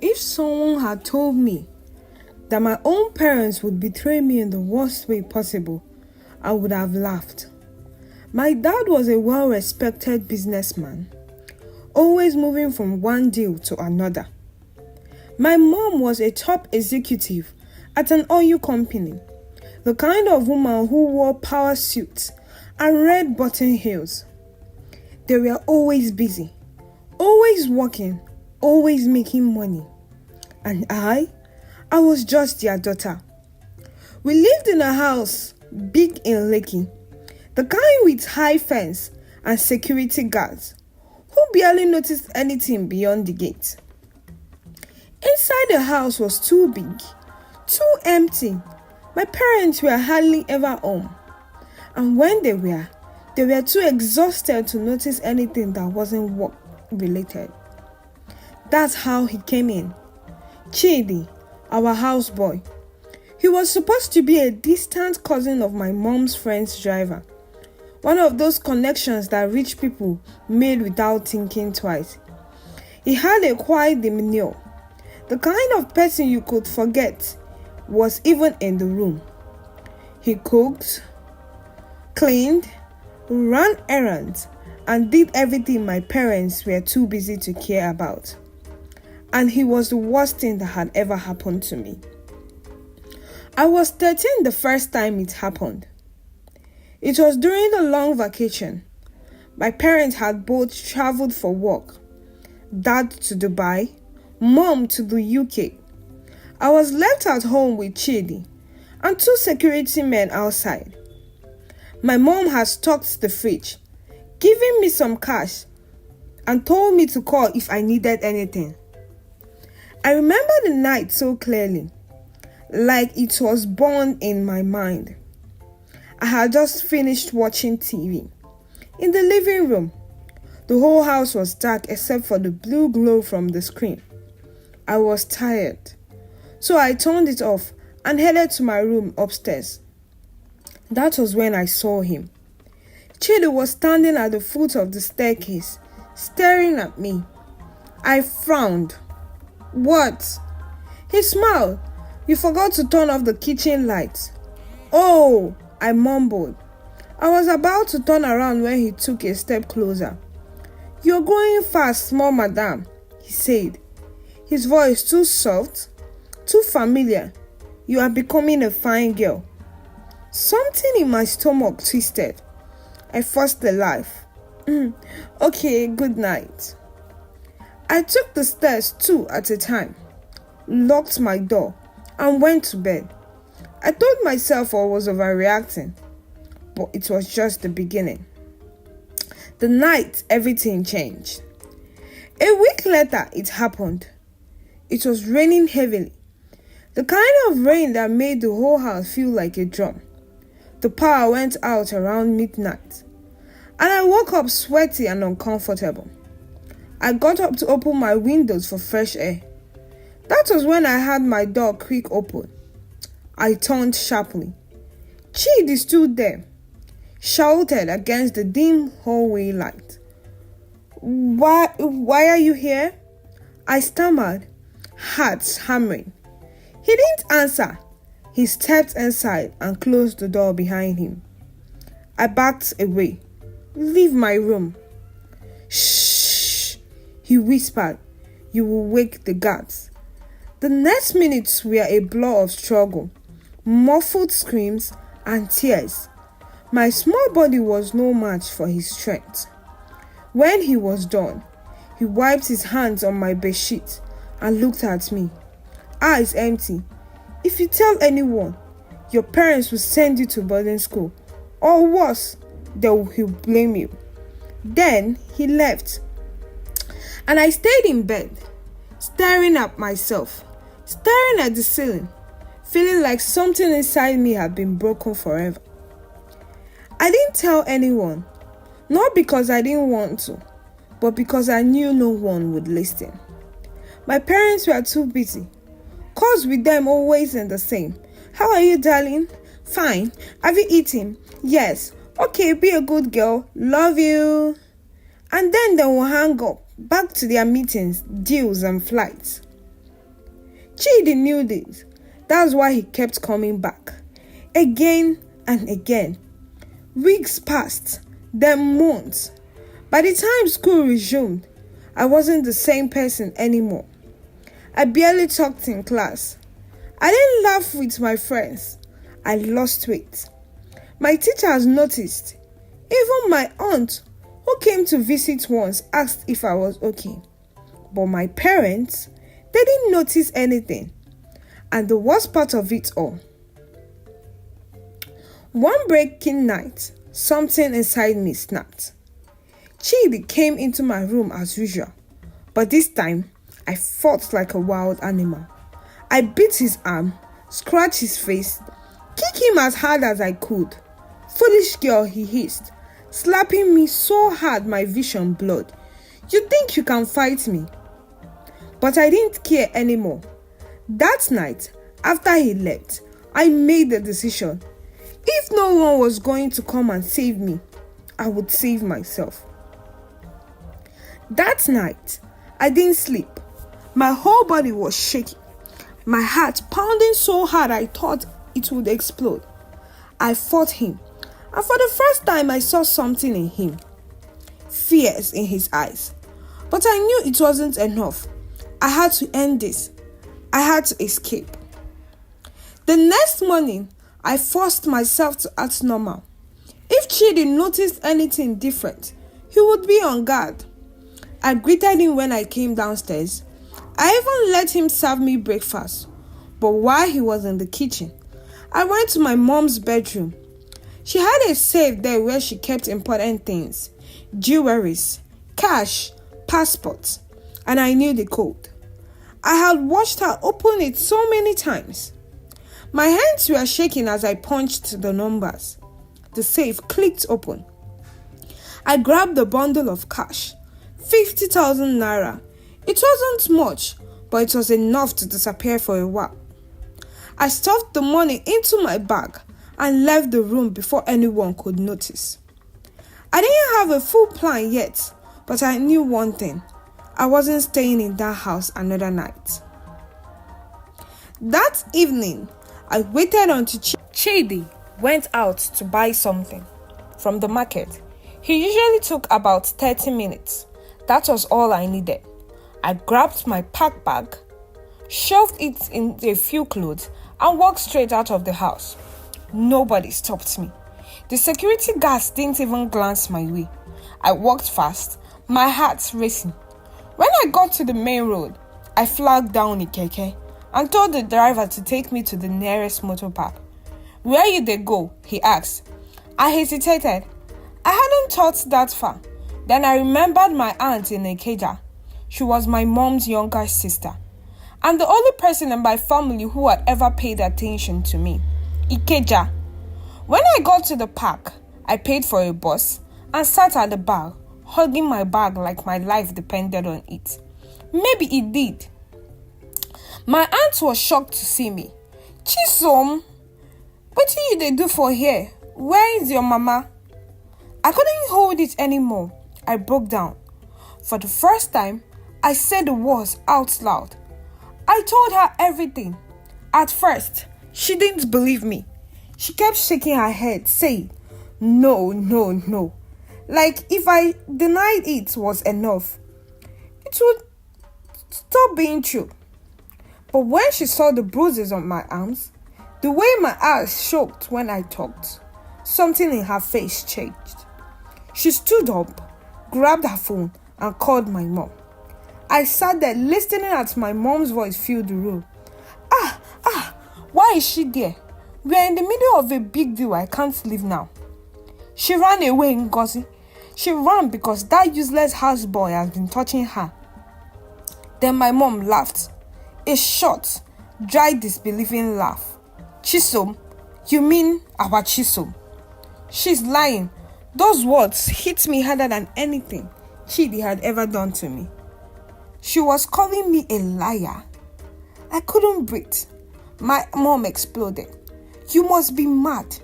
If someone had told me that my own parents would betray me in the worst way possible, I would have laughed. My dad was a well-respected businessman, always moving from one deal to another. My mom was a top executive at an oil company, the kind of woman who wore power suits and red button heels. They were always busy, always working, always making money. And I was just their daughter. We lived in a house big in Lekki, the kind with high fence and security guards who barely noticed anything beyond the gate. Inside the house was too big, too empty. My parents were hardly ever home. And when they were too exhausted to notice anything that wasn't work related. That's how he came in. Chidi, our houseboy. He was supposed to be a distant cousin of my mom's friend's driver. One of those connections that rich people made without thinking twice. He had a quiet demeanor. The kind of person you could forget was even in the room. He cooked, cleaned, ran errands, and did everything my parents were too busy to care about. And he was the worst thing that had ever happened to me. I was 13 the first time it happened. It was during the long vacation. My parents had both traveled for work. Dad to Dubai, Mom to the UK. I was left at home with Chidi and two security men outside. My mom had stocked the fridge, given me some cash, and told me to call if I needed anything. I remember the night so clearly, like it was born in my mind. I had just finished watching TV. In the living room, the whole house was dark except for the blue glow from the screen. I was tired, so I turned it off and headed to my room upstairs. That was when I saw him. Chidi was standing at the foot of the staircase, staring at me. I frowned. What? He smiled. You forgot to turn off the kitchen lights. Oh, I mumbled. I was about to turn around when he took a step closer. You're going fast, small madam, he said. His voice too soft, too familiar. You are becoming a fine girl. Something in my stomach twisted. I forced a laugh. Okay, good night. I took the stairs two at a time, locked my door, and went to bed. I told myself I was overreacting, but it was just the beginning. The night, everything changed. A week later, it happened. It was raining heavily, the kind of rain that made the whole house feel like a drum. The power went out around midnight, and I woke up sweaty and uncomfortable. I got up to open my windows for fresh air. That was when I heard my door creak open. I turned sharply. Chidi stood there, shouted against the dim hallway light. Why are you here? I stammered, heart hammering. He didn't answer. He stepped inside and closed the door behind him. I backed away. Leave my room. Shh, he whispered. You will wake the guards. The next minutes were a blur of struggle, muffled screams and tears. My small body was no match for his strength. When he was done, he wiped his hands on my bedsheet and looked at me, eyes empty. If you tell anyone, your parents will send you to boarding school, or worse, he'll blame you. Then he left, and I stayed in bed, staring at myself, staring at the ceiling, feeling like something inside me had been broken forever. I didn't tell anyone, not because I didn't want to, but because I knew no one would listen. My parents were too busy. Calls with them always in the same. How are you, darling? Fine. Have you eaten? Yes. Okay, be a good girl. Love you. And then they will hang up, back to their meetings, deals and flights. Chidi knew this. That's why he kept coming back. Again and again. Weeks passed, then months. By the time school resumed, I wasn't the same person anymore. I barely talked in class. I didn't laugh with my friends. I lost weight. My teachers noticed. Even my aunt, who came to visit once, asked if I was okay. But my parents, they didn't notice anything. And the worst part of it all, one breaking night, something inside me snapped. Chidi came into my room as usual, but this time, I fought like a wild animal. I beat his arm, scratched his face, kicked him as hard as I could. Foolish girl, he hissed, slapping me so hard my vision blurred. You think you can fight me? But I didn't care anymore. That night, after he left, I made the decision. If no one was going to come and save me, I would save myself. That night, I didn't sleep. My whole body was shaking. My heart pounding so hard I thought it would explode. I fought him, and for the first time I saw something in him. Fears in his eyes. But I knew it wasn't enough. I had to end this. I had to escape. The next morning, I forced myself to act normal. If Chidi noticed anything different, he would be on guard. I greeted him when I came downstairs. I even let him serve me breakfast. But while he was in the kitchen, I went to my mom's bedroom. She had a safe there where she kept important things, jewelries, cash, passports, and I knew the code. I had watched her open it so many times. My hands were shaking as I punched the numbers. The safe clicked open. I grabbed the bundle of cash, 50,000 naira. It wasn't much, but it was enough to disappear for a while. I stuffed the money into my bag and left the room before anyone could notice. I didn't have a full plan yet, but I knew one thing. I wasn't staying in that house another night. That evening, I waited until Chidi went out to buy something from the market. He usually took about 30 minutes. That was all I needed. I grabbed my pack bag, shoved it in a few clothes, and walked straight out of the house. Nobody stopped me. The security guards didn't even glance my way. I walked fast, my heart racing. When I got to the main road, I flagged down a keke and told the driver to take me to the nearest motor park. Where you they go? He asked. I hesitated. I hadn't thought that far. Then I remembered my aunt in Ikeja. She was my mom's younger sister, and the only person in my family who had ever paid attention to me. Ikeja. When I got to the park, I paid for a bus and sat at the bar, hugging my bag like my life depended on it. Maybe it did. My aunt was shocked to see me. Chisom, what do you do for here? Where is your mama? I couldn't hold it anymore. I broke down. For the first time, I said the words out loud. I told her everything. At first, she didn't believe me. She kept shaking her head, saying, No. Like if I denied it was enough, it would stop being true. But when she saw the bruises on my arms, the way my eyes shook when I talked, something in her face changed. She stood up, grabbed her phone, and called my mom. I sat there listening as my mom's voice filled the room. Why is she there? We are in the middle of a big deal. I can't leave now. She ran away, Ngozi. She ran because that useless houseboy has been touching her. Then my mom laughed. A short, dry, disbelieving laugh. Chisom? You mean our Chisom? She's lying. Those words hit me harder than anything Chidi had ever done to me. She was calling me a liar. I couldn't breathe. My mom exploded. You must be mad.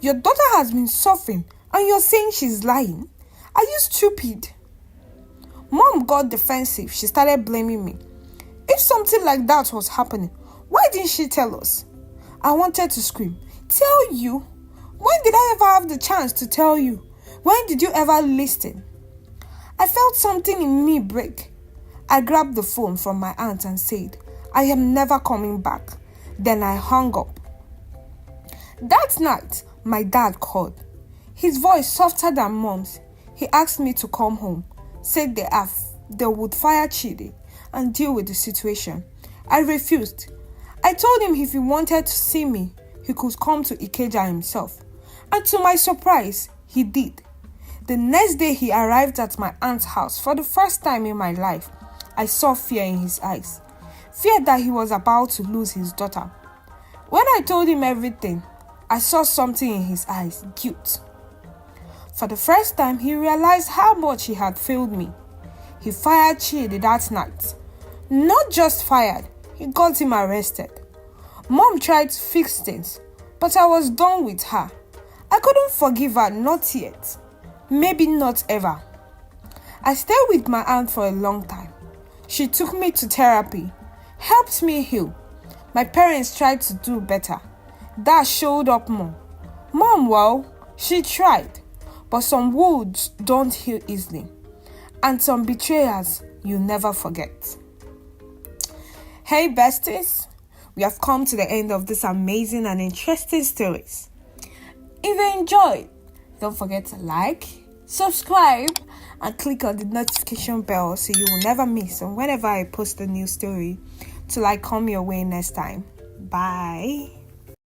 Your daughter has been suffering and you're saying she's lying? Are you stupid? Mom got defensive. She started blaming me. If something like that was happening, why didn't she tell us? I wanted to scream. Tell you? When did I ever have the chance to tell you? When did you ever listen? I felt something in me break. I grabbed the phone from my aunt and said, I am never coming back. Then I hung up. That night, my dad called. His voice softer than mom's. He asked me to come home. Said they would fire Chidi and deal with the situation. I refused. I told him if he wanted to see me, he could come to Ikeja himself. And to my surprise, he did. The next day he arrived at my aunt's house. For the first time in my life, I saw fear in his eyes. Fear that he was about to lose his daughter. When I told him everything, I saw something in his eyes, guilt. For the first time, he realized how much he had failed me. He fired Chidi that night. Not just fired, he got him arrested. Mom tried to fix things, but I was done with her. I couldn't forgive her, not yet. Maybe not ever. I stayed with my aunt for a long time. She took me to therapy, helped me heal. My parents tried to do better. Dad showed up more. Mom, well, she tried. But some wounds don't heal easily. And some betrayers you never forget. Hey besties, we have come to the end of this amazing and interesting stories. If you enjoyed, don't forget to like, subscribe, and click on the notification bell so you will never miss on whenever I post a new story to come your way next time. Bye.